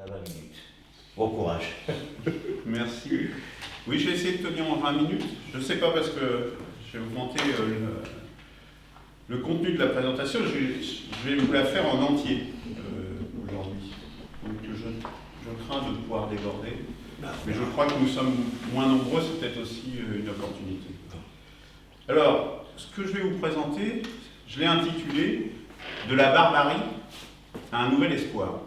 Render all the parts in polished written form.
à 20 minutes. Bon courage. Merci. Oui, je vais essayer de tenir en 20 minutes. Je ne sais pas parce que je vais augmenter le contenu de la présentation. Je vais vous la faire en entier aujourd'hui. Donc je crains de pouvoir déborder. Mais je crois que nous sommes moins nombreux, c'est peut-être aussi une opportunité. Alors, ce que je vais vous présenter, je l'ai intitulé « De la barbarie à un nouvel espoir ».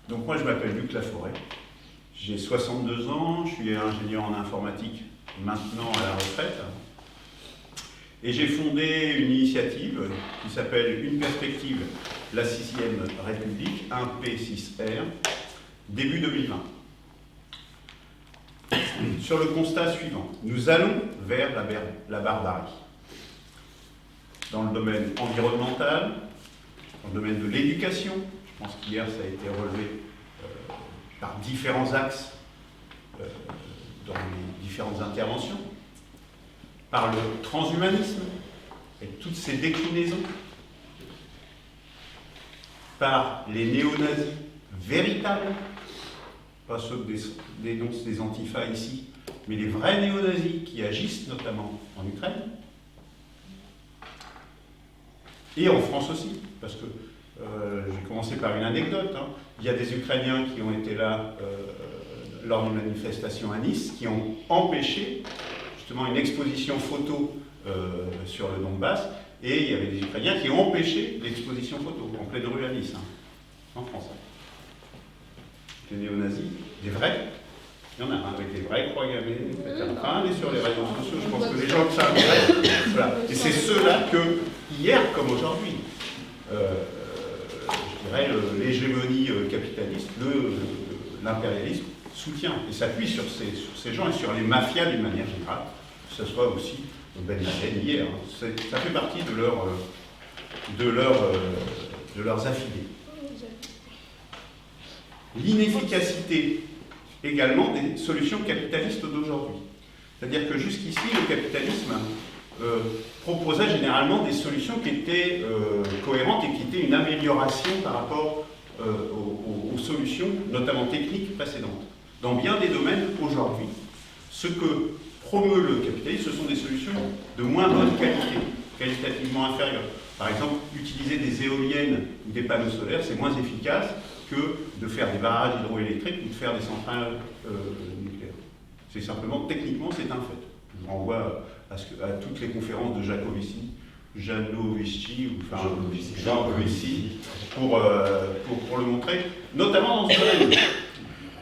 Donc moi, je m'appelle Luc Laforêt, j'ai 62 ans, je suis ingénieur en informatique, maintenant à la retraite, et j'ai fondé une initiative qui s'appelle Une perspective, la 6e République, 1P6R, début 2020. Sur le constat suivant, nous allons vers la barbarie. Dans le domaine environnemental, dans le domaine de l'éducation, je pense qu'hier ça a été relevé par différents axes dans les différentes interventions, par le transhumanisme et toutes ses déclinaisons, par les néo-nazis véritables, pas ceux que dénoncent les antifas ici, mais les vrais néo-nazis qui agissent notamment en Ukraine, et en France aussi, parce que je vais commencer par une anecdote. Hein. Il y a des Ukrainiens qui ont été là lors d'une manifestation à Nice, qui ont empêché justement une exposition photo sur le Donbass, et il y avait des Ukrainiens qui ont empêché l'exposition photo en pleine rue à Nice, hein, en France. Des néo-nazis, des vrais, il y en a un avec des vraies croix gammées, etc. Enfin, allez sur les réseaux sociaux, je pense que les gens que ça intéresse. Voilà. Et c'est ceux-là que, hier comme aujourd'hui, je dirais, l'hégémonie capitaliste, l'impérialisme soutient et s'appuie sur ces gens et sur les mafias d'une manière générale, que ce soit aussi Ben Laden hier. Hein. Ça fait partie de leurs affiliés. L'inefficacité également des solutions capitalistes d'aujourd'hui. C'est-à-dire que jusqu'ici, le capitalisme proposait généralement des solutions qui étaient cohérentes et qui étaient une amélioration par rapport aux solutions, notamment techniques, précédentes. Dans bien des domaines, aujourd'hui, ce que promeut le capitalisme, ce sont des solutions de moins bonne qualité, qualitativement inférieures. Par exemple, utiliser des éoliennes ou des panneaux solaires, c'est moins efficace que de faire des barrages hydroélectriques ou de faire des centrales nucléaires. C'est simplement, techniquement, c'est un fait. Je vous renvoie à toutes les conférences de Janowicz, pour le montrer, notamment dans ce domaine.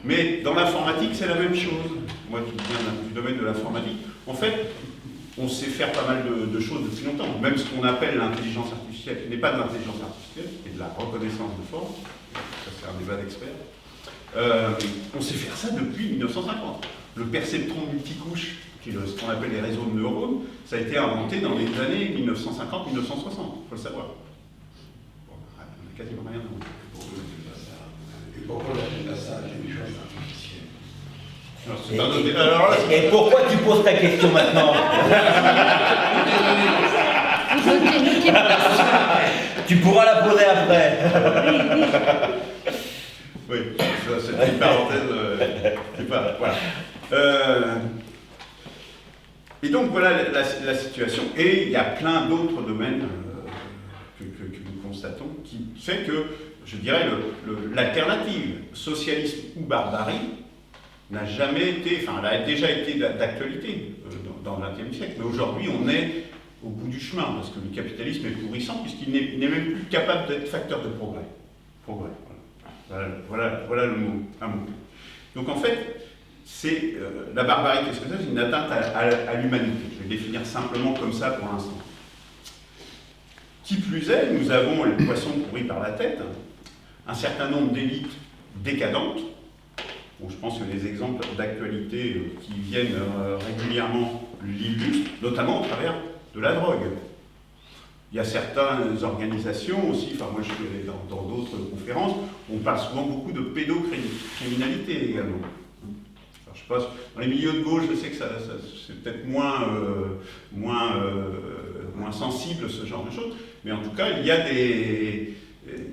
Mais dans l'informatique, c'est la même chose. Moi qui viens du domaine de l'informatique, en fait, on sait faire pas mal de choses depuis longtemps. Même ce qu'on appelle l'intelligence artificielle, qui n'est pas de l'intelligence artificielle, qui est de la reconnaissance de forme, ça c'est un débat d'experts, on sait faire ça depuis 1950. Le perceptron multicouche, qui est ce qu'on appelle les réseaux de neurones, ça a été inventé dans les années 1950-1960, il faut le savoir. Bon, on n'a quasiment rien inventé. Et pourquoi la ça l'intelligence artificielle? Et pourquoi tu poses ta question maintenant? Tu pourras la poser après. Oui, c'est une parenthèse. Voilà. Et donc voilà la situation. Et il y a plein d'autres domaines que nous constatons qui fait que, je dirais, l'alternative socialisme ou barbarie n'a jamais été, enfin elle a déjà été d'actualité dans le XXe siècle, mais aujourd'hui on est au bout du chemin, parce que le capitalisme est pourrissant, puisqu'il n'est même plus capable d'être facteur de progrès. Voilà le mot, un mot. Donc en fait, c'est la barbarie, qu'est-ce que c'est? C'est une atteinte à l'humanité. Je vais le définir simplement comme ça pour l'instant. Qui plus est, nous avons les poissons pourris par la tête, un certain nombre d'élites décadentes. Bon, je pense que les exemples d'actualité qui viennent régulièrement l'illustrent, notamment au travers de la drogue. Il y a certaines organisations aussi, enfin moi je suis allé dans d'autres conférences, on parle souvent beaucoup de pédocriminalité également. Alors, je pense, dans les milieux de gauche, je sais que c'est peut-être moins sensible ce genre de choses, mais en tout cas il y a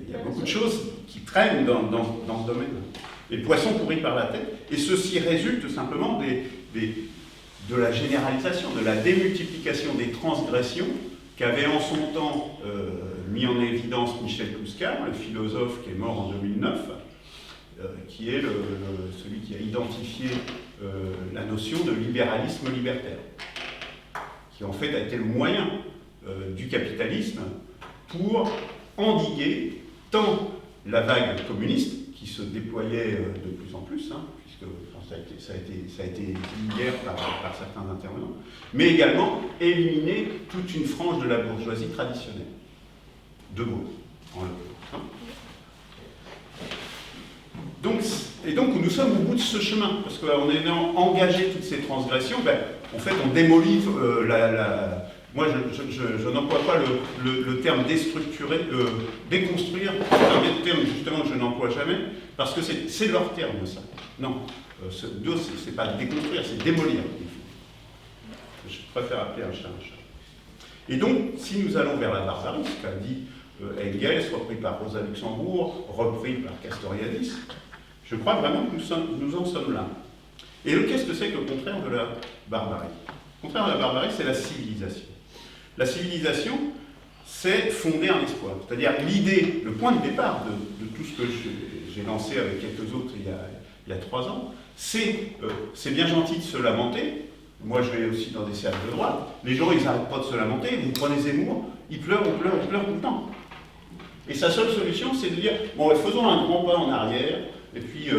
il y a beaucoup de choses qui traînent dans ce domaine. Et le poisson pourri par la tête, et ceci résulte simplement de la généralisation, de la démultiplication des transgressions qu'avait en son temps mis en évidence Michel Kouskar, le philosophe qui est mort en 2009, qui est celui qui a identifié la notion de libéralisme libertaire, qui en fait a été le moyen du capitalisme pour endiguer tant la vague communiste qui se déployait de plus en plus, puisque enfin, ça a été dit hier par certains intervenants, mais également éliminer toute une frange de la bourgeoisie traditionnelle, de Gaulle, en l'occurrence. Donc nous sommes au bout de ce chemin, parce qu'en ayant engagé toutes ces transgressions, en fait on démolit moi je n'emploie pas le terme déstructurer, déconstruire, c'est un terme justement que je n'emploie jamais, parce que c'est leur terme ça. Non, c'est pas déconstruire, c'est démolir. Je préfère appeler un chat un chat. Et donc, si nous allons vers la barbarie, ce qu'a dit Engels, repris par Rosa Luxembourg, repris par Castoriadis, je crois vraiment que nous en sommes là. Et qu'est-ce que c'est que le contraire de la barbarie? Le contraire de la barbarie, c'est la civilisation. La civilisation, c'est fonder un espoir. C'est-à-dire l'idée, le point de départ de tout ce que j'ai lancé avec quelques autres il y a 3 ans, c'est bien gentil de se lamenter. Moi, je vais aussi dans des cercles de droite. Les gens, ils n'arrêtent pas de se lamenter. Vous prenez Zemmour, ils pleurent tout le temps. Et sa seule solution, c'est de dire, bon, faisons un grand pas en arrière, et puis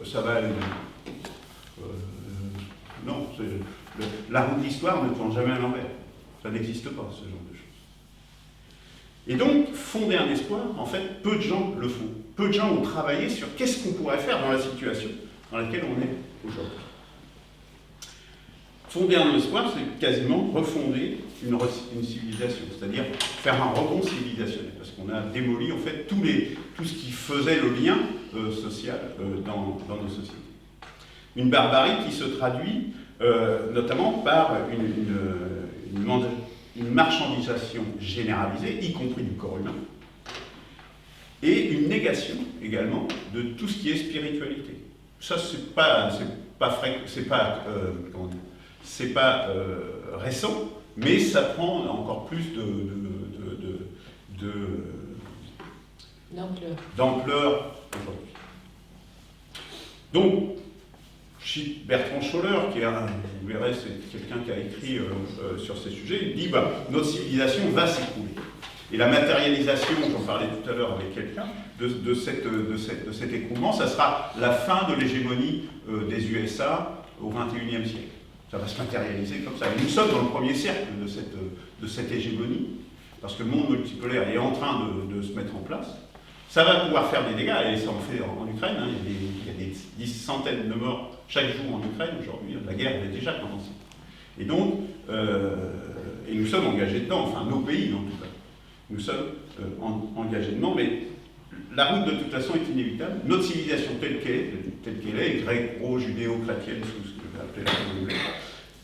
ça va aller. Non, la roue de l'histoire ne tourne jamais à l'envers. Ça n'existe pas, ce genre de choses. Et donc, fonder un espoir, en fait, peu de gens le font. Peu de gens ont travaillé sur qu'est-ce qu'on pourrait faire dans la situation dans laquelle on est aujourd'hui. Fonder un espoir, c'est quasiment refonder une civilisation, c'est-à-dire faire un rebond civilisationnel, parce qu'on a démoli en fait tout ce qui faisait le lien social dans nos sociétés. Une barbarie qui se traduit notamment par une marchandisation généralisée, y compris du corps humain, et une négation également de tout ce qui est spiritualité. Ça, c'est pas récent, mais ça prend encore plus d'ampleur aujourd'hui. Donc, je cite Bertrand Scholler, qui est vous verrez, c'est quelqu'un qui a écrit sur ces sujets, il dit notre civilisation va s'écrouler. Et la matérialisation, j'en parlais tout à l'heure avec quelqu'un, de cet écroulement, ça sera la fin de l'hégémonie des USA au XXIe siècle. Ça va se matérialiser comme ça. Et nous sommes dans le premier cercle de cette hégémonie, parce que le monde multipolaire est en train de se mettre en place. Ça va pouvoir faire des dégâts, et ça en fait en Ukraine. Il y a des centaines de morts chaque jour en Ukraine aujourd'hui. La guerre avait déjà commencé. Et donc, et nous sommes engagés dedans, enfin nos pays en tout cas. Nous sommes engagés dedans, mais la route de toute façon est inévitable. Notre civilisation telle qu'elle est, gréco-judéo-chrétienne, sous ce que je vais appeler la communauté,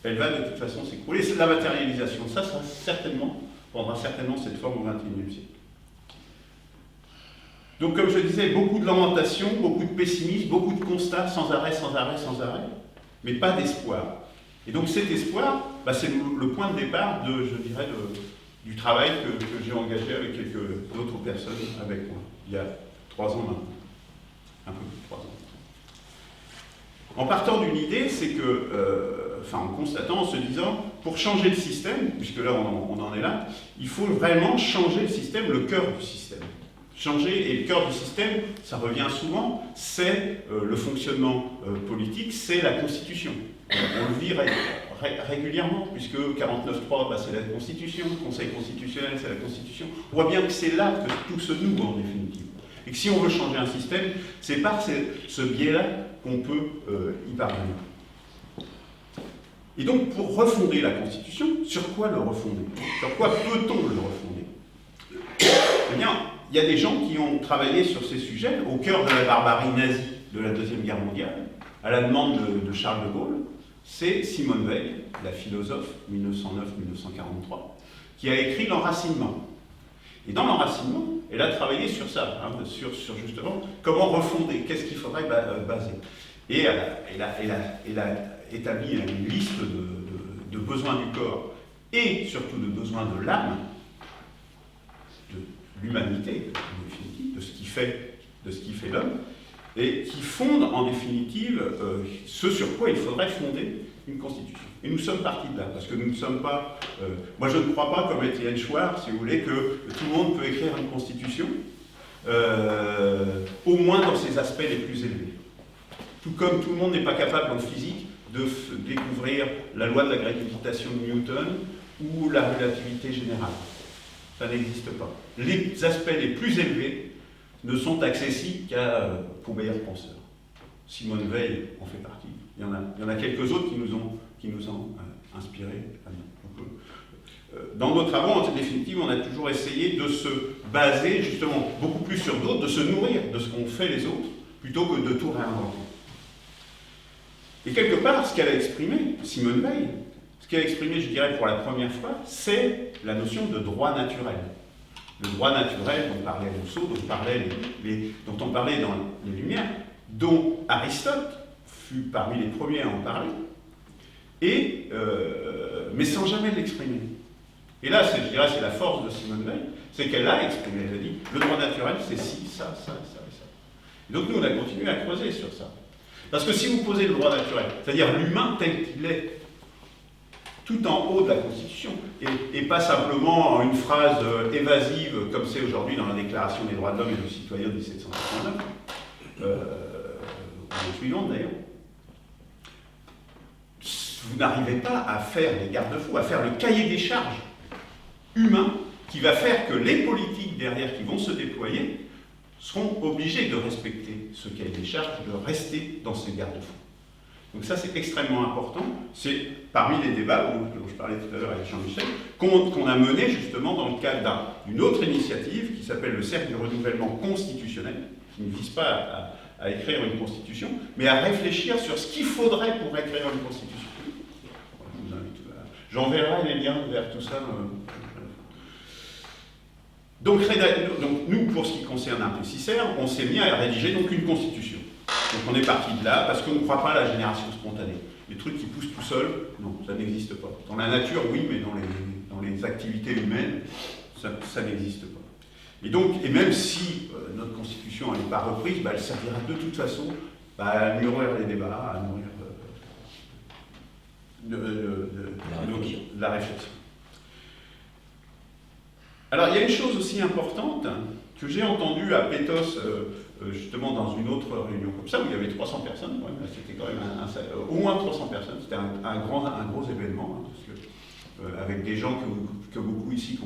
elle va de toute façon s'écrouler. C'est de la matérialisation. Ça prendra certainement cette forme au XXIe siècle. Donc, comme je disais, beaucoup de lamentation, beaucoup de pessimisme, beaucoup de constats sans arrêt, mais pas d'espoir. Et donc cet espoir, c'est le point de départ du travail que j'ai engagé avec quelques autres personnes avec moi, il y a 3 ans maintenant. Un peu plus de 3 ans. En partant d'une idée, c'est que, en constatant, en se disant, pour changer le système, puisque là on en est là, il faut vraiment changer le système, le cœur du système. Changer, et le cœur du système, ça revient souvent, c'est le fonctionnement politique, c'est la Constitution. On le vit régulièrement, puisque 49.3, c'est la Constitution, le Conseil constitutionnel, c'est la Constitution. On voit bien que c'est là que tout se noue en définitive. Et que si on veut changer un système, c'est par ce biais-là qu'on peut y parvenir. Et donc, pour refonder la Constitution, sur quoi le refonder? Sur quoi peut-on le refonder? Eh bien, il y a des gens qui ont travaillé sur ces sujets au cœur de la barbarie nazie de la Deuxième Guerre mondiale, à la demande de Charles de Gaulle. C'est Simone Veil, la philosophe 1909-1943, qui a écrit l'enracinement. Et dans l'enracinement, elle a travaillé sur ça, hein, sur justement comment refonder, qu'est-ce qu'il faudrait baser. Et elle a établi une liste de besoins du corps et surtout de besoins de l'âme, de l'humanité, en définitive, de ce qui fait l'homme, et qui fonde en définitive ce sur quoi il faudrait fonder une constitution. Et nous sommes partis de là, parce que nous ne sommes pas... moi je ne crois pas, comme Étienne Chouard, si vous voulez, que tout le monde peut écrire une constitution, au moins dans ses aspects les plus élevés. Tout comme tout le monde n'est pas capable en physique de découvrir la loi de la gravitation de Newton ou la relativité générale. Ça n'existe pas. Les aspects les plus élevés ne sont accessibles qu'aux meilleurs penseurs. Simone Veil en fait partie. Il y en a quelques autres qui nous ont inspirés. Dans nos travaux, en définitive, on a toujours essayé de se baser justement beaucoup plus sur d'autres, de se nourrir de ce qu'ont fait les autres, plutôt que de tout réinventer. Et quelque part, ce qu'elle a exprimé, Simone Veil, ce qu'elle a exprimé, je dirais, pour la première fois, c'est la notion de droit naturel. Le droit naturel dont parlait Rousseau, dont on parlait dans les Lumières, dont Aristote fut parmi les premiers à en parler, mais sans jamais l'exprimer. Et là, je dirais, c'est la force de Simone Veil, c'est qu'elle a exprimé, elle a dit, le droit naturel, c'est ci, ça, ça, ça et ça. Et donc nous, on a continué à creuser sur ça. Parce que si vous posez le droit naturel, c'est-à-dire l'humain tel qu'il est, tout en haut de la Constitution, et pas simplement une phrase évasive comme c'est aujourd'hui dans la Déclaration des droits de l'homme et du citoyen de 1789, ou les suivantes d'ailleurs, vous n'arrivez pas à faire les garde-fous, à faire le cahier des charges humain qui va faire que les politiques derrière qui vont se déployer seront obligés de respecter ce cahier des charges, de rester dans ces garde-fous. Donc ça, c'est extrêmement important. C'est parmi les débats dont je parlais tout à l'heure avec Jean-Michel, qu'on a mené justement dans le cadre d'une autre initiative qui s'appelle le Cercle du renouvellement constitutionnel, qui ne vise pas à écrire une constitution, mais à réfléchir sur ce qu'il faudrait pour écrire une constitution. Je vous invite j'enverrai les liens vers tout ça. Donc nous, pour ce qui concerne Implicitaire, on s'est mis à rédiger donc une constitution. Donc on est parti de là parce qu'on ne croit pas à la génération spontanée. Les trucs qui poussent tout seuls, non, ça n'existe pas. Dans la nature, oui, mais dans les activités humaines, ça n'existe pas. Et même si notre constitution n'est pas reprise, elle servira de toute façon à nourrir les débats, à nourrir la réflexion. Alors il y a une chose aussi importante que j'ai entendue à Pétos, justement dans une autre réunion comme ça, où il y avait 300 personnes, c'était quand même au moins 300 personnes, c'était un gros événement, parce que, avec des gens que beaucoup ici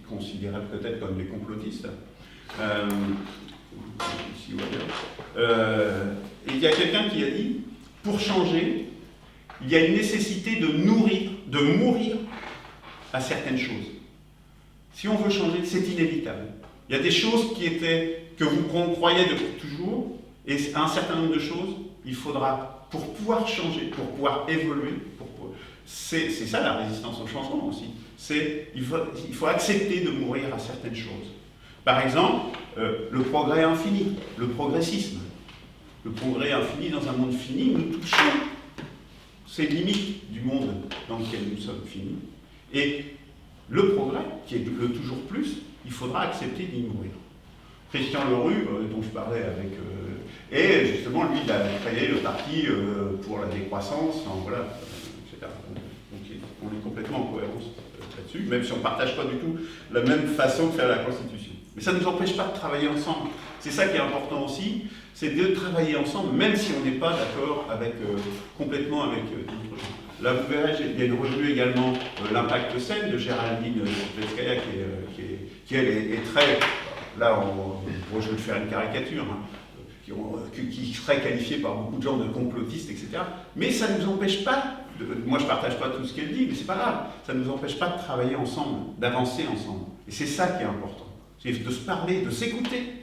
considéraient peut-être comme des complotistes, ici ou ailleurs. Et il y a quelqu'un qui a dit, pour changer, il y a une nécessité de mourir à certaines choses. Si on veut changer, c'est inévitable. Il y a des choses que vous croyez depuis toujours, et un certain nombre de choses, il faudra, pour pouvoir changer, pour pouvoir évoluer, c'est ça la résistance au changement aussi. Il faut accepter de mourir à certaines choses. Par exemple, le progrès infini, le progressisme. Le progrès infini dans un monde fini, nous touchons ces limites du monde dans lequel nous sommes finis. Et le progrès, qui est le toujours plus, il faudra accepter d'y mourir. Christian Lerue, dont je parlais avec... et justement, lui, il a créé le parti pour la décroissance, voilà, etc. Donc on est complètement en cohérence là-dessus, même si on ne partage pas du tout la même façon de faire la Constitution. Mais ça ne nous empêche pas de travailler ensemble. C'est ça qui est important aussi, c'est de travailler ensemble, même si on n'est pas d'accord complètement avec d'autres gens. Là, vous verrez, il y a une revue également, L'Impact Scène, de Géraldine Petskaya, qui elle, est très... Là, je vais faire une caricature, qui serait qualifiée par beaucoup de gens de complotistes, etc. Mais ça ne nous empêche pas, moi je ne partage pas tout ce qu'elle dit, mais c'est pas grave, ça ne nous empêche pas de travailler ensemble, d'avancer ensemble. Et c'est ça qui est important, c'est de se parler, de s'écouter.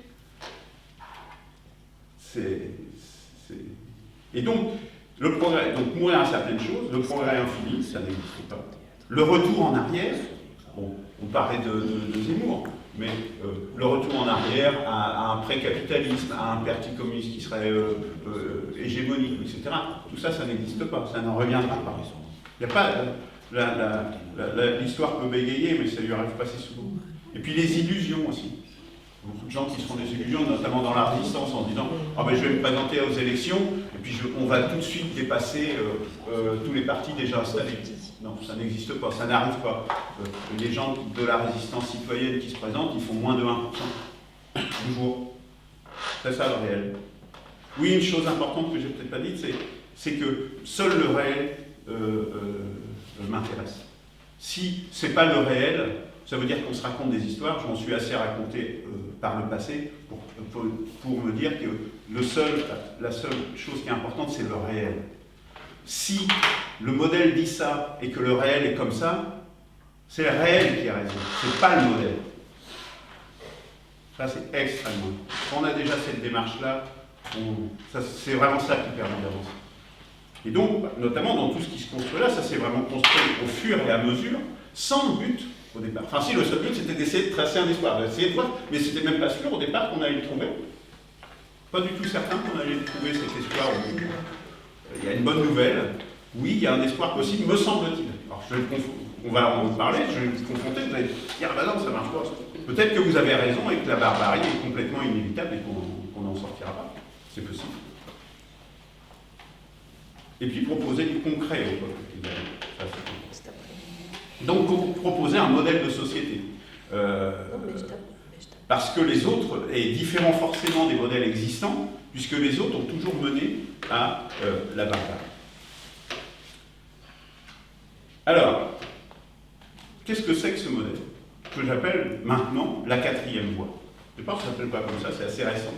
Et donc, le progrès, donc mourir à certaines choses, le progrès infini, ça n'existe pas. Le retour en arrière, bon, on parlait de Zemmour, mais le retour en arrière à un pré-capitalisme, à un parti communiste qui serait hégémonique, etc. Tout ça, ça n'existe pas, ça n'en reviendra pas. Il n'y a pas... l'histoire peut bégayer, mais ça lui arrive pas si souvent. Et puis les illusions aussi. Beaucoup de gens qui se font des illusions, notamment dans la résistance, en disant « Ah ben je vais me présenter aux élections, et puis on va tout de suite dépasser tous les partis déjà installés. » Non, ça n'existe pas, ça n'arrive pas. Les gens de la résistance citoyenne qui se présentent, ils font moins de 1%. Toujours. C'est ça le réel. Oui, une chose importante que j'ai peut-être pas dite, c'est que seul le réel m'intéresse. Si c'est pas le réel, ça veut dire qu'on se raconte des histoires. J'en suis assez raconté par le passé pour me dire que la seule chose qui est importante, c'est le réel. Si le modèle dit ça et que le réel est comme ça, c'est le réel qui a raison, c'est pas le modèle. Ça, c'est extrêmement. Quand on a déjà cette démarche-là, c'est vraiment ça qui permet d'avancer. Et donc, notamment dans tout ce qui se construit là, ça s'est vraiment construit au fur et à mesure, sans but au départ. Enfin si, le seul but c'était d'essayer de tracer un espoir, d'essayer de voir, mais c'était même pas sûr au départ qu'on allait le trouver. Pas du tout certain qu'on allait trouver cet espoir. Il y a une bonne nouvelle, oui, il y a un espoir possible, me semble-t-il. Alors on va en parler, je vais vous confronter, vous allez dire, ah bah non, ça marche pas. Peut-être que vous avez raison et que la barbarie est complètement inévitable et qu'on n'en sortira pas. C'est possible. Et puis proposer du concret au peuple. Donc proposer un modèle de société. Parce que les autres est différent forcément des modèles existants, puisque les autres ont toujours mené à la barbarie. Alors, qu'est-ce que c'est que ce modèle que j'appelle maintenant la quatrième voie? Je pense que ça ne s'appelle pas comme ça, c'est assez récent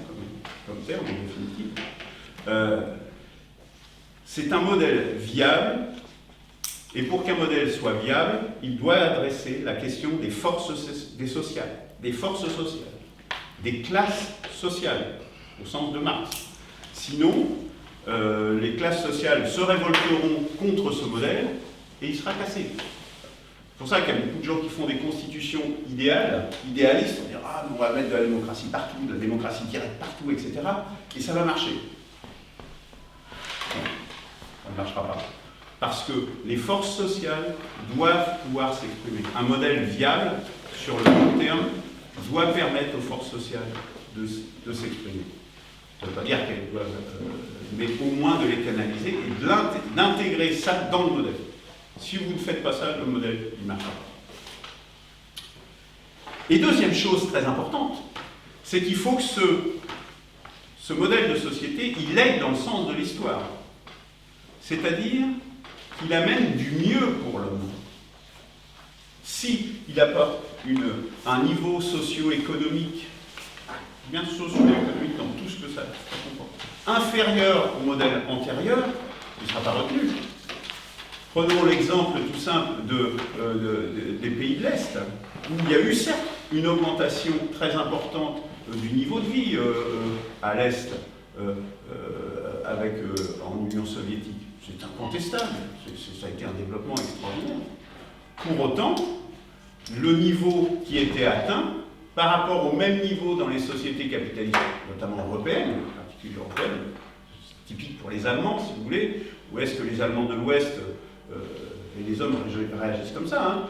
comme terme en définitive. C'est un modèle viable, et pour qu'un modèle soit viable, il doit adresser la question des forces sociales, des classes sociales, au sens de Marx. Sinon, les classes sociales se révolteront contre ce modèle et il sera cassé. C'est pour ça qu'il y a beaucoup de gens qui font des constitutions idéalistes, on va dire ah, on va mettre de la démocratie partout, de la démocratie directe partout, etc. Et ça va marcher. Non, ça ne marchera pas. Parce que les forces sociales doivent pouvoir s'exprimer. Un modèle viable, sur le long terme, doit permettre aux forces sociales de s'exprimer. Ça ne veut pas dire qu'elles doivent, mais au moins de les canaliser et d'intégrer ça dans le modèle. Si vous ne faites pas ça, le modèle ne marchera pas. Et deuxième chose très importante, c'est qu'il faut que ce modèle de société, il aille dans le sens de l'histoire. C'est-à-dire qu'il amène du mieux pour l'homme. S'il apporte un niveau socio-économique, bien socio-économique dans tout ce que ça comporte, inférieur au modèle antérieur, il ne sera pas retenu. Prenons l'exemple tout simple des pays de l'Est, où il y a eu certes une augmentation très importante du niveau de vie à l'Est, en Union soviétique. C'est incontestable, ça a été un développement extraordinaire. Pour autant, le niveau qui était atteint, par rapport au même niveau dans les sociétés capitalistes, notamment européennes, en particulier européennes, c'est typique pour les Allemands, si vous voulez, où est-ce que les Allemands de l'Ouest, et les hommes réagissent comme ça, hein,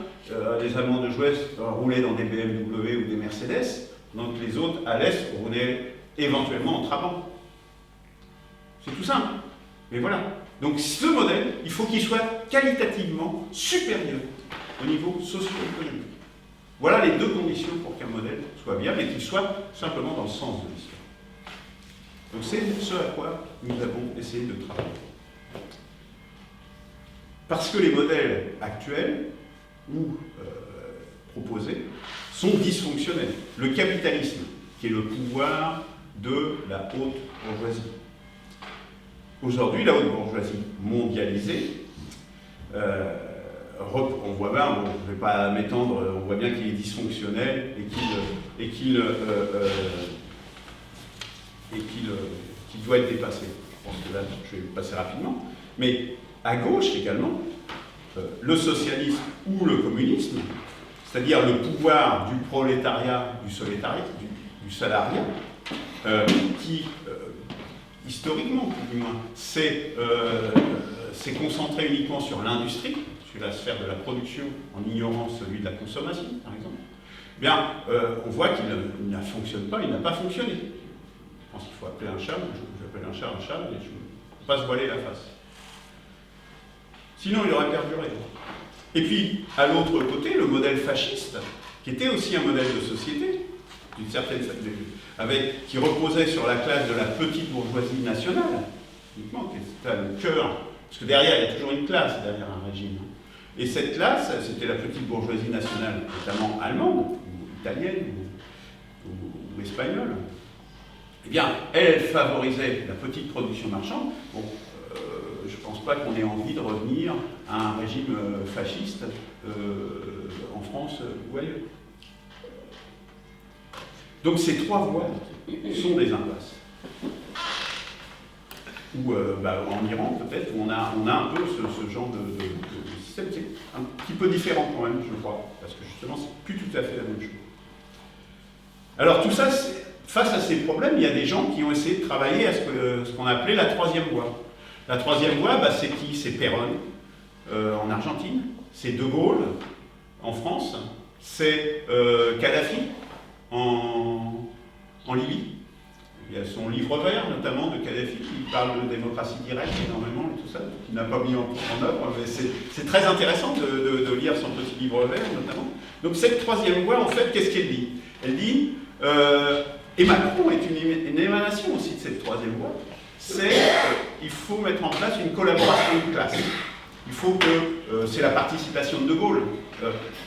les Allemands de l'Ouest roulaient dans des BMW ou des Mercedes, donc les autres, à l'Est, roulaient éventuellement en Trabant. C'est tout simple, mais voilà. Donc ce modèle, il faut qu'il soit qualitativement supérieur au niveau socio-économique. Voilà les deux conditions pour qu'un modèle soit viable et qu'il soit simplement dans le sens de l'histoire. Donc c'est ce à quoi nous avons essayé de travailler. Parce que les modèles actuels ou proposés sont dysfonctionnels. Le capitalisme, qui est le pouvoir de la haute bourgeoisie. Aujourd'hui, la haute bourgeoisie mondialisée, on voit bien, bon, je ne vais pas m'étendre, on voit bien qu'il est dysfonctionnel et qu'il doit être dépassé. Je pense que là, je vais passer rapidement. Mais à gauche également, le socialisme ou le communisme, c'est-à-dire le pouvoir du prolétariat, du salariat, qui, historiquement, du moins, s'est concentré uniquement sur l'industrie, sur la sphère de la production, en ignorant celui de la consommation, par exemple, eh bien, on voit qu'il ne fonctionne pas, il n'a pas fonctionné. Je pense qu'il faut appeler un chat, j'appelle un chat, et je ne peux pas se voiler la face. Sinon, il aurait perduré. Et puis, à l'autre côté, le modèle fasciste, qui était aussi un modèle de société, d'une certaine qui reposait sur la classe de la petite bourgeoisie nationale, uniquement, qui était le cœur, parce que derrière, il y a toujours une classe derrière un régime. Et cette classe, c'était la petite bourgeoisie nationale, notamment allemande, ou italienne, ou espagnole. Eh bien, elle favorisait la petite production marchande. Bon, je ne pense pas qu'on ait envie de revenir à un régime fasciste en France ou ailleurs. Donc ces trois voies sont des impasses. Ou en Iran peut-être, où on a un peu ce genre de système qui est un petit peu différent quand même, je crois, parce que justement c'est plus tout à fait la même chose. Alors tout ça, face à ces problèmes, il y a des gens qui ont essayé de travailler à ce qu'on appelait la troisième voie. La troisième voie, c'est qui? C'est Perón en Argentine, c'est De Gaulle en France, c'est Kadhafi en Libye. Il y a son livre vert, notamment, de Kadhafi, qui parle de démocratie directe énormément et tout ça, qui n'a pas mis en œuvre, mais c'est très intéressant de lire son petit livre vert, notamment. Donc cette troisième voie, en fait, qu'est-ce qu'elle dit? Elle dit, et Macron est une émanation aussi de cette troisième voie, c'est qu'il faut mettre en place une collaboration de classe. Il faut que, c'est la participation de De Gaulle,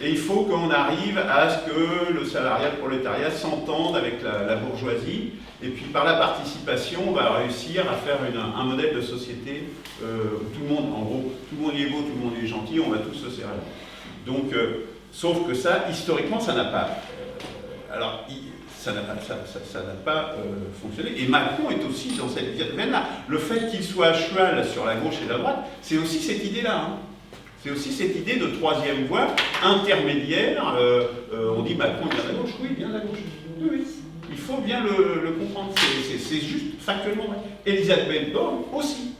et il faut qu'on arrive à ce que le salariat, le prolétariat s'entende avec la bourgeoisie, et puis par la participation, on va réussir à faire un modèle de société où tout le monde, en gros, tout le monde y est beau, tout le monde y est gentil, on va tous se serrer. Donc, sauf que ça, historiquement, ça n'a pas. Ça n'a pas fonctionné. Et Macron est aussi dans cette veine-là. Le fait qu'il soit à cheval sur la gauche et la droite, c'est aussi cette idée-là. Hein. C'est aussi cette idée de troisième voie intermédiaire. On dit Macron vient de la gauche. Oui, il vient de la gauche. Oui, oui. Il faut bien le comprendre. C'est juste factuellement vrai. Elisabeth Borne aussi.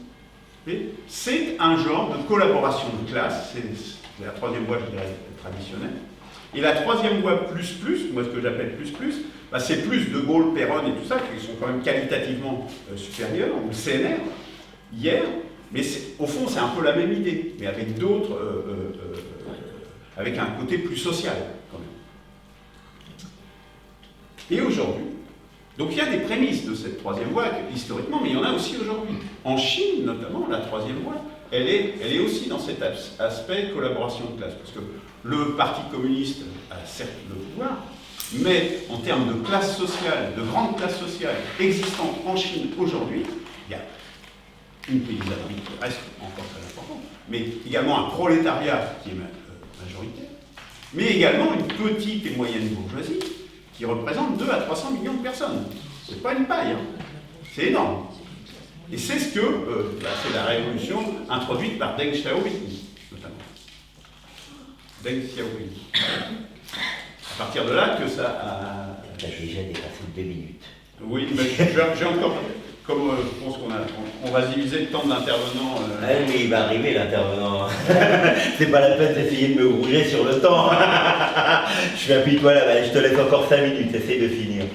C'est un genre de collaboration de classe. C'est la troisième voie, je dirais, traditionnelle. Et la troisième voie plus, moi ce que j'appelle plus, c'est plus De Gaulle, Perón et tout ça, qui sont quand même qualitativement supérieurs, ou le CNR, hier, mais au fond c'est un peu la même idée, mais avec d'autres, avec un côté plus social quand même. Et aujourd'hui, donc il y a des prémices de cette troisième voie, historiquement, mais il y en a aussi aujourd'hui. En Chine notamment, la troisième voie, elle est aussi dans cet aspect collaboration de classe, parce que le Parti communiste a certes le pouvoir, mais en termes de classe sociale, de grande classe sociale existante en Chine aujourd'hui, il y a une paysannerie qui reste encore très importante, mais également un prolétariat qui est majoritaire, mais également une petite et moyenne bourgeoisie qui représente 2 à 300 millions de personnes. C'est pas une paille, hein. C'est énorme. Et c'est ce que c'est la révolution introduite par Deng Xiaoping, notamment. Deng Xiaoping. À partir de là que ça a... Tu as déjà dépassé 2 minutes. Oui, mais j'ai encore... Comme je pense qu'on va diviser le temps d'intervenant. Oui, il va arriver l'intervenant. C'est pas la peine d'essayer de me rouger sur le temps. Je suis appuie-toi là, je te laisse encore 5 minutes, essaye de finir.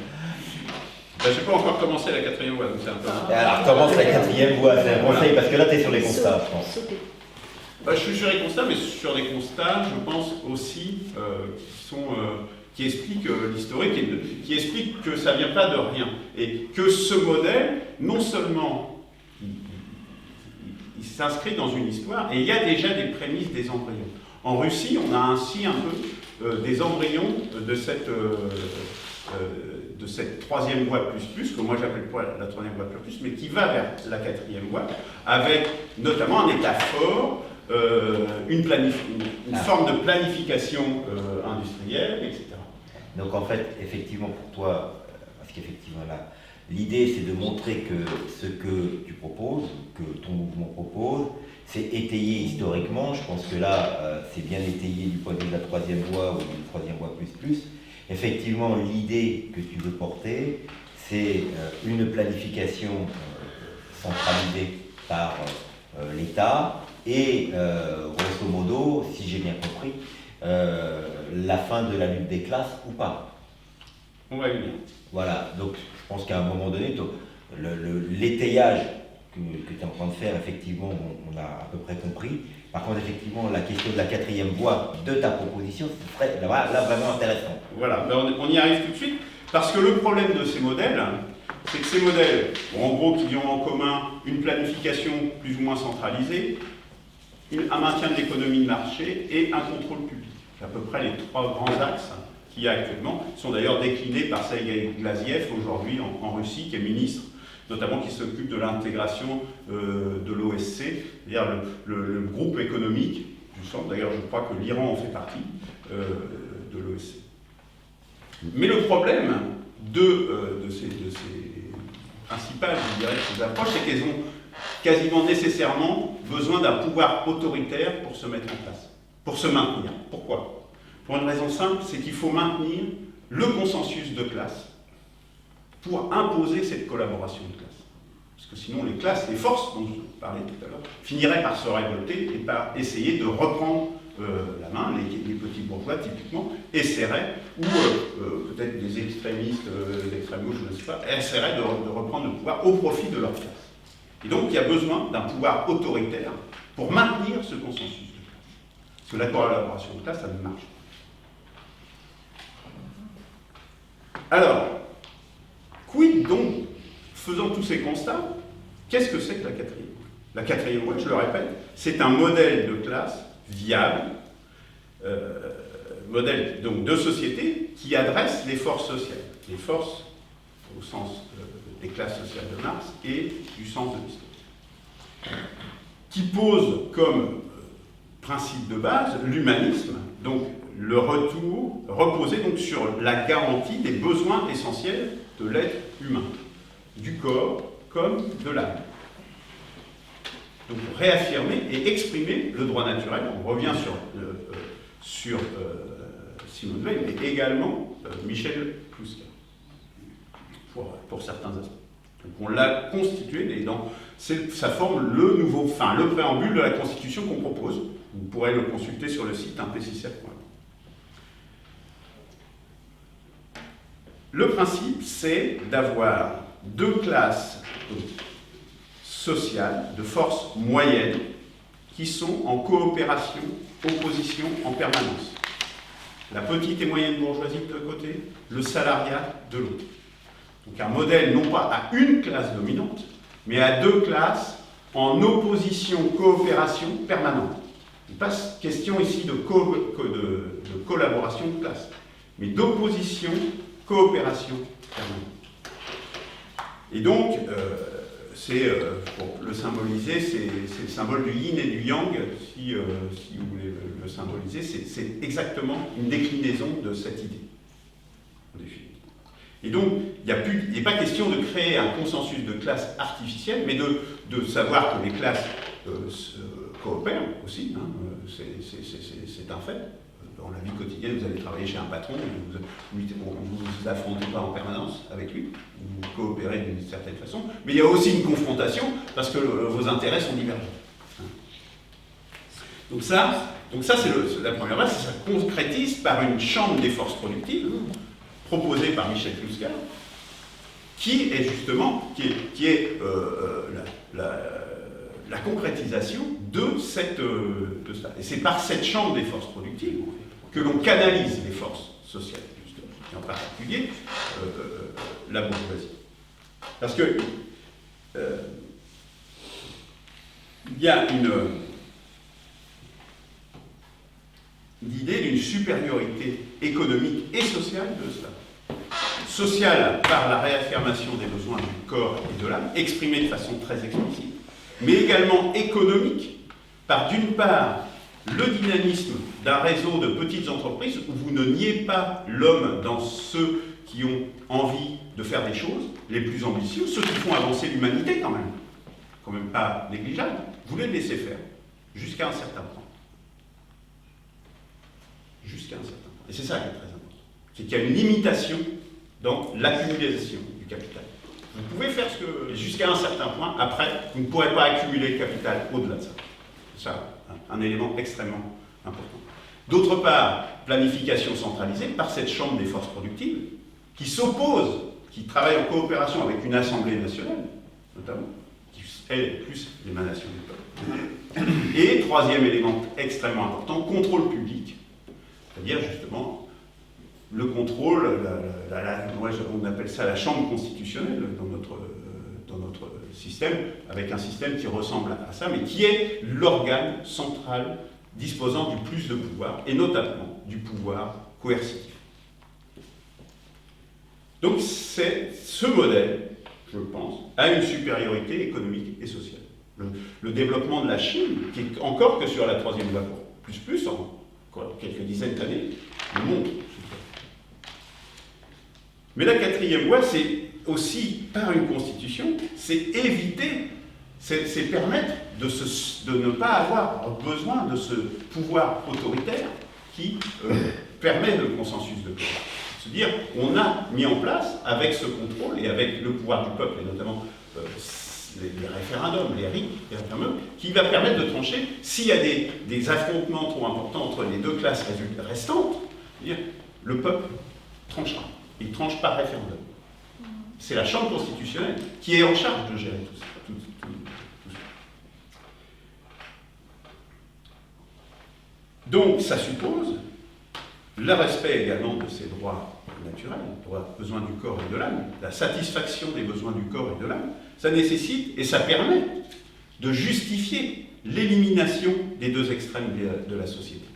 Je n'ai pas encore commencé la quatrième voie, donc c'est un peu... Alors commence la quatrième voie, c'est un conseil, parce que là tu es sur les constats, je pense. Je suis sur les constats, mais sur des constats, je pense aussi, qui expliquent l'historique, et qui expliquent que ça ne vient pas de rien. Et que ce modèle, non seulement, il s'inscrit dans une histoire, et il y a déjà des prémices des embryons. En Russie, on a ainsi un peu des embryons de cette troisième voie plus, que moi j'appelle pas la troisième voie plus, mais qui va vers la quatrième voie, avec notamment un état fort, une forme de planification industrielle, etc. Donc en fait, effectivement pour toi, parce qu'effectivement là, l'idée c'est de montrer que ce que tu proposes, que ton mouvement propose, c'est étayé historiquement. Je pense que là, c'est bien étayé du point de vue de la troisième voie ou du troisième voie plus. Effectivement, l'idée que tu veux porter, c'est une planification centralisée par l'État et, grosso modo, si j'ai bien compris, la fin de la lutte des classes ou pas. On va y venir. Voilà, donc je pense qu'à un moment donné, l'étayage que tu es en train de faire, effectivement, on a à peu près compris. Par contre, effectivement, la question de la quatrième voie de ta proposition, ce serait là vraiment intéressant. Voilà, ben on y arrive tout de suite, parce que le problème de ces modèles, c'est que ces modèles, bon, en gros, qui ont en commun une planification plus ou moins centralisée, un maintien de l'économie de marché et un contrôle public. C'est à peu près les trois grands axes qu'il y a actuellement, qui sont d'ailleurs déclinés par Sergueï Glaziev aujourd'hui en Russie, qui est ministre, notamment qui s'occupe de l'intégration de l'OSC, c'est-à-dire le groupe économique du centre. D'ailleurs, je crois que l'Iran en fait partie de l'OSC. Mais le problème de ces principales, je dirais, ces approches, c'est qu'elles ont quasiment nécessairement besoin d'un pouvoir autoritaire pour se mettre en place, pour se maintenir. Pourquoi? Pour une raison simple, c'est qu'il faut maintenir le consensus de classe pour imposer cette collaboration de classe. Parce que sinon les classes, les forces dont je parlais tout à l'heure, finiraient par se révolter et par essayer de reprendre la main. Les petits bourgeois, typiquement, essaieraient, ou peut-être des extrémistes d'extrême gauche, je ne sais pas, essaieraient de reprendre le pouvoir au profit de leur classe. Et donc il y a besoin d'un pouvoir autoritaire pour maintenir ce consensus de classe. Parce que la collaboration de classe, ça ne marche pas. Alors, quid donc, faisant tous ces constats, qu'est-ce que c'est que la quatrième voie? La quatrième voie, je le répète, c'est un modèle de classe viable, modèle donc de société qui adresse les forces sociales, les forces au sens des classes sociales de Marx et du sens de l'histoire, qui pose comme principe de base l'humanisme, donc le retour reposé donc sur la garantie des besoins essentiels de l'être humain, du corps comme de l'âme. Donc réaffirmer et exprimer le droit naturel. On revient sur Simone Veil, mais également Michel Kluska, pour certains aspects. Donc on l'a constitué, et ça forme le préambule de la Constitution qu'on propose. Vous pourrez le consulter sur le site impcr.org. Le principe, c'est d'avoir deux classes sociales, de forces moyennes, qui sont en coopération, opposition en permanence. La petite et moyenne bourgeoisie de côté, le salariat de l'autre. Donc un modèle non pas à une classe dominante, mais à deux classes en opposition, coopération permanente. Il n'est pas question ici de collaboration de classe, mais d'opposition, coopération permanente. Et donc, pour le symboliser, c'est le symbole du yin et du yang, si vous voulez le symboliser, c'est exactement une déclinaison de cette idée. Et donc, il n'est pas question de créer un consensus de classe artificiel, mais de savoir que les classes coopèrent aussi, hein, c'est un fait. Dans la vie quotidienne, vous allez travailler chez un patron, vous ne vous affrontez pas en permanence avec lui, vous coopérez d'une certaine façon, mais il y a aussi une confrontation parce que vos intérêts sont divergents. Donc ça c'est la première base, ça se concrétise par une chambre des forces productives proposée par Michel Kluska, qui est justement la concrétisation de ça. Et c'est par cette chambre des forces productives que l'on canalise les forces sociales, justement, et en particulier la bourgeoisie. Parce que il y a l'idée d'une supériorité économique et sociale de cela. Sociale par la réaffirmation des besoins du corps et de l'âme, exprimée de façon très explicite, mais également économique par, d'une part, le dynamisme d'un réseau de petites entreprises où vous ne niez pas l'homme dans ceux qui ont envie de faire des choses, les plus ambitieux, ceux qui font avancer l'humanité quand même pas négligeable, vous les laissez faire. jusqu'à un certain point. Jusqu'à un certain point. Et c'est ça qui est très important. C'est qu'il y a une limitation dans l'accumulation du capital. Vous pouvez faire ce que jusqu'à un certain point, après, vous ne pourrez pas accumuler le capital au-delà de ça. C'est ça, un élément extrêmement important. D'autre part, planification centralisée par cette chambre des forces productives qui s'oppose, qui travaille en coopération avec une assemblée nationale, notamment, qui est plus l'émanation du peuple. Et troisième élément extrêmement important, contrôle public, c'est-à-dire justement le contrôle, on appelle ça la chambre constitutionnelle dans notre système, avec un système qui ressemble à ça, mais qui est l'organe central disposant du plus de pouvoir, et notamment du pouvoir coercitif. Donc ce modèle, je pense, a une supériorité économique et sociale. Le développement de la Chine, qui est encore que sur la troisième voie, plus en quelques dizaines d'années, le montre. Mais la quatrième voie, c'est aussi, par une constitution, c'est éviter, c'est permettre de ne pas avoir besoin de ce pouvoir autoritaire qui permet le consensus de classe. C'est-à-dire, on a mis en place, avec ce contrôle et avec le pouvoir du peuple, et notamment les référendums, les référendums, qui va permettre de trancher s'il y a des affrontements trop importants entre les deux classes restantes, c'est-à-dire, le peuple tranchera. Il tranche par référendum. C'est la Chambre constitutionnelle qui est en charge de gérer tout ça. Tout ça. Donc, ça suppose le respect également de ces droits naturels, besoins du corps et de l'âme, la satisfaction des besoins du corps et de l'âme. Ça nécessite et ça permet de justifier l'élimination des deux extrêmes de la société.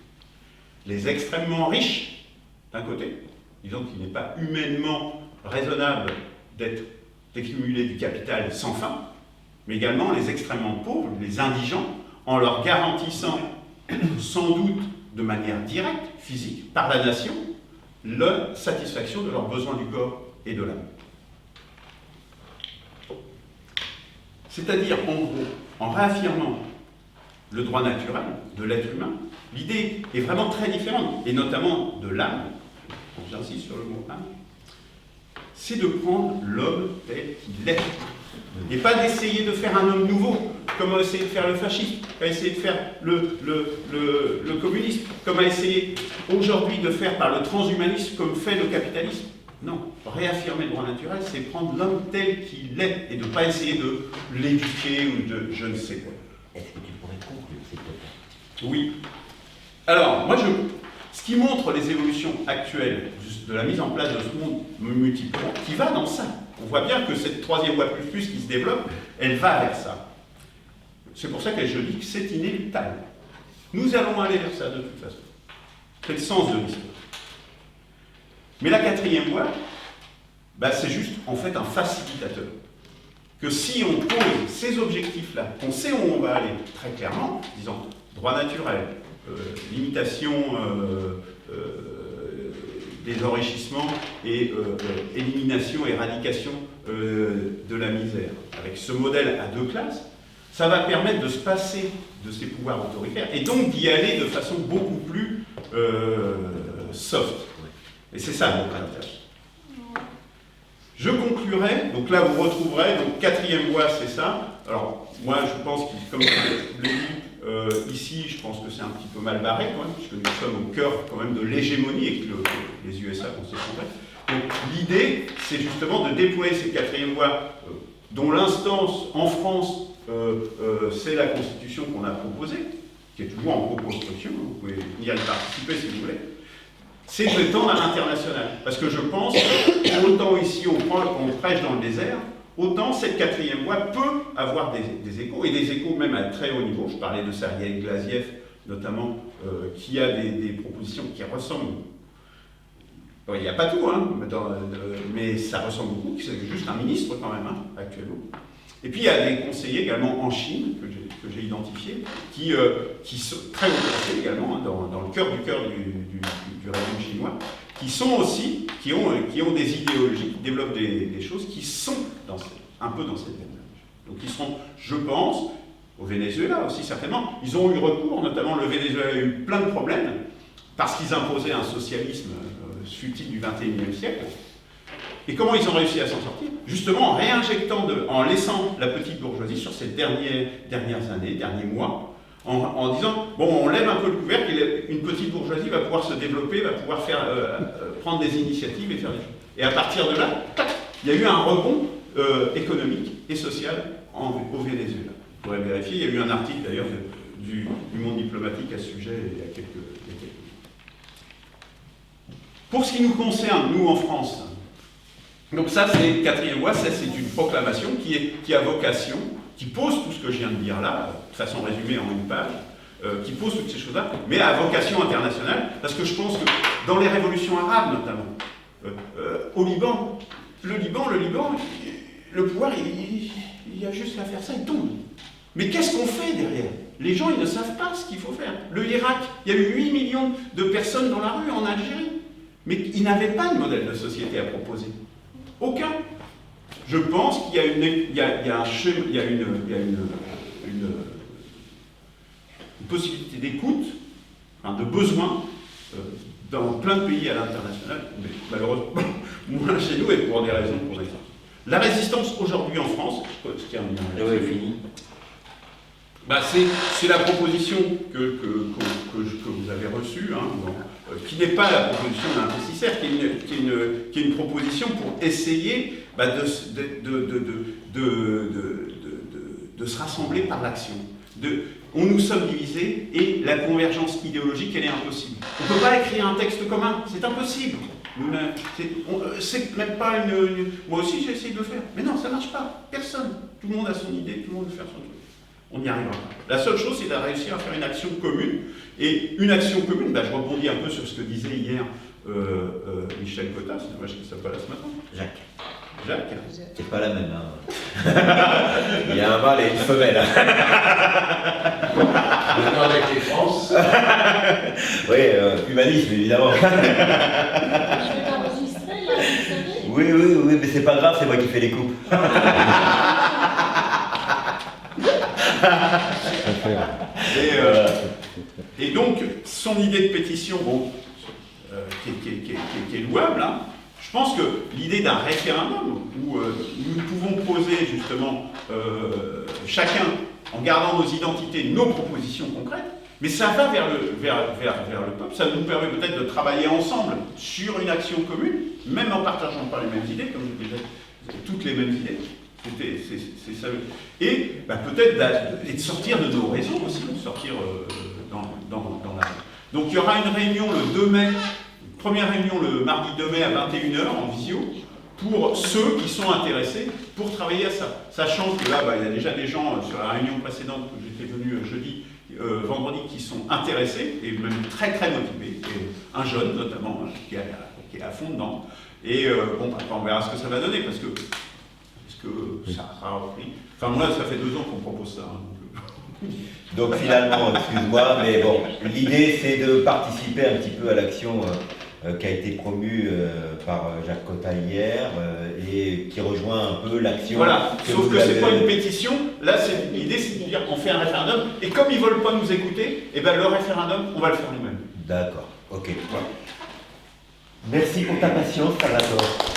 Les extrêmement riches, d'un côté, disons qu'il n'est pas humainement raisonnable d'accumuler du capital sans fin, mais également les extrêmement pauvres, les indigents, en leur garantissant, sans doute de manière directe, physique, par la nation, la satisfaction de leurs besoins du corps et de l'âme. C'est-à-dire, en gros, en réaffirmant le droit naturel de l'être humain, l'idée est vraiment très différente, et notamment de l'âme, j'insiste sur le mot âme, c'est de prendre l'homme tel qu'il est. Et pas d'essayer de faire un homme nouveau, comme a essayé de faire le fascisme, comme a essayé de faire le communisme, comme a essayé aujourd'hui de faire par le transhumanisme, comme fait le capitalisme. Non, réaffirmer le droit naturel, c'est prendre l'homme tel qu'il est, et de ne pas essayer de l'éduquer ou de je ne sais quoi. Est-ce que tu pourrais conclure, s'il te plaît? Oui. Alors, moi, ce qui montre les évolutions actuelles de la mise en place de ce monde multipolaire, qui va dans ça. On voit bien que cette troisième voie plus qui se développe, elle va vers ça. C'est pour ça que je dis que c'est inéluctable. Nous allons aller vers ça de toute façon. C'est le sens de l'histoire. Mais la quatrième voie, c'est juste en fait un facilitateur. Que si on pose ces objectifs-là, qu'on sait où on va aller très clairement, disons droit naturel, limitation des enrichissements et élimination, éradication de la misère. Avec ce modèle à deux classes, ça va permettre de se passer de ces pouvoirs autoritaires et donc d'y aller de façon beaucoup plus soft. Et c'est ça notre intérêt. Je conclurai, donc là vous retrouverez, donc quatrième voie c'est ça. Alors moi je pense que comme je l'ai dit, ici je pense que c'est un petit peu mal barré quand même, puisque nous sommes au cœur quand même de l'hégémonie et que les USA vont s'effondrer. Donc l'idée c'est justement de déployer ces quatrième voies dont l'instance en France c'est la constitution qu'on a proposée, qui est toujours en co-construction, vous pouvez venir y participer si vous voulez. C'est de l'étendre à l'international. Parce que je pense que, autant ici on prêche dans le désert, autant cette quatrième voie peut avoir des échos, et des échos même à très haut niveau. Je parlais de Sergueï Glaziev, notamment, qui a des propositions qui ressemblent. Bon, il n'y a pas tout, hein, mais ça ressemble beaucoup, c'est juste un ministre quand même, hein, actuellement. Et puis il y a des conseillers également en Chine, que j'ai identifiés, qui sont très haut placés également, hein, dans le cœur du régime chinois, qui sont aussi, qui ont des idéologies, qui développent des choses qui sont un peu dans cette même. Donc ils seront, je pense, au Venezuela aussi certainement. Ils ont eu recours, notamment le Venezuela a eu plein de problèmes, parce qu'ils imposaient un socialisme futile du XXIe siècle. Et comment ils ont réussi à s'en sortir? Justement en réinjectant, en laissant la petite bourgeoisie sur ces dernières années, derniers mois, en disant, bon, on lève un peu le couvercle, et une petite bourgeoisie va pouvoir se développer, va pouvoir prendre des initiatives et faire des choses. Et à partir de là, il y a eu un rebond économique et social au Venezuela. Vous pourrez vérifier, il y a eu un article d'ailleurs du Monde diplomatique à ce sujet il y a quelques jours. Pour ce qui nous concerne, nous en France, donc ça c'est quatrième voie, ça c'est une proclamation qui a vocation, qui pose tout ce que je viens de dire là, de façon résumée en une page, qui pose toutes ces choses-là, mais à vocation internationale, parce que je pense que dans les révolutions arabes notamment, au Liban, le pouvoir, il a juste à faire ça, il tombe. Mais qu'est-ce qu'on fait derrière? Les gens, ils ne savent pas ce qu'il faut faire. Le Irak, il y a eu 8 millions de personnes dans la rue en Algérie, mais ils n'avaient pas de modèle de société à proposer. Aucun. Je pense qu'il y a une possibilité d'écoute, enfin, de besoin, dans plein de pays à l'international, mais malheureusement, moins chez nous et pour des raisons pour les autres. La résistance aujourd'hui en France, ce qui est fini. C'est la proposition que vous avez reçue, hein, qui n'est pas la proposition d'un investisseur, qui est une proposition pour essayer de se rassembler par l'action. Nous sommes divisés et la convergence idéologique, elle est impossible. On ne peut pas écrire un texte commun, c'est impossible. C'est même pas moi aussi j'ai essayé de le faire, mais non, ça ne marche pas. Personne. Tout le monde a son idée, tout le monde veut faire son truc. On n'y arrivera pas. La seule chose, c'est de réussir à faire une action commune. Et une action commune, je rebondis un peu sur ce que disait hier Michel Cotta, c'est dommage qu'il ne soit pas là ce matin. Jacques. C'est pas la même. Hein. Il y a un mâle et une femelle. Maintenant avec les France. Oui, humanisme évidemment. Je vais t'enregistrer là, vous savez. Oui, mais c'est pas grave, c'est moi qui fais les coupes. Et donc, son idée de pétition, qui est louable, hein, je pense que l'idée d'un référendum, où nous pouvons poser justement chacun, en gardant nos identités, nos propositions concrètes, mais ça va vers le peuple, ça nous permet peut-être de travailler ensemble sur une action commune, même en partageant pas les mêmes idées, comme je disais, toutes les mêmes idées. C'est ça. Et peut-être de sortir de nos réseaux aussi, de sortir dans la... Donc il y aura une réunion le 2 mai, première réunion le mardi 2 mai à 21h en visio, pour ceux qui sont intéressés pour travailler à ça. Sachant que là, il y a déjà des gens sur la réunion précédente où j'étais venu vendredi, qui sont intéressés et même très très motivés. Et un jeune notamment, qui est à fond dedans. Et on verra ce que ça va donner, parce que ça a repris. Enfin, moi, ça fait 2 ans qu'on propose ça. Hein, donc finalement, excuse-moi, mais bon, l'idée c'est de participer un petit peu à l'action qui a été promue par Jacques Cotta hier et qui rejoint un peu l'action. Voilà, sauf que c'est pas une pétition. Là, l'idée c'est de dire on fait un référendum et comme ils veulent pas nous écouter, le référendum, on va le faire nous-mêmes. D'accord, ok. Voilà. Merci pour ta patience, Salvatore.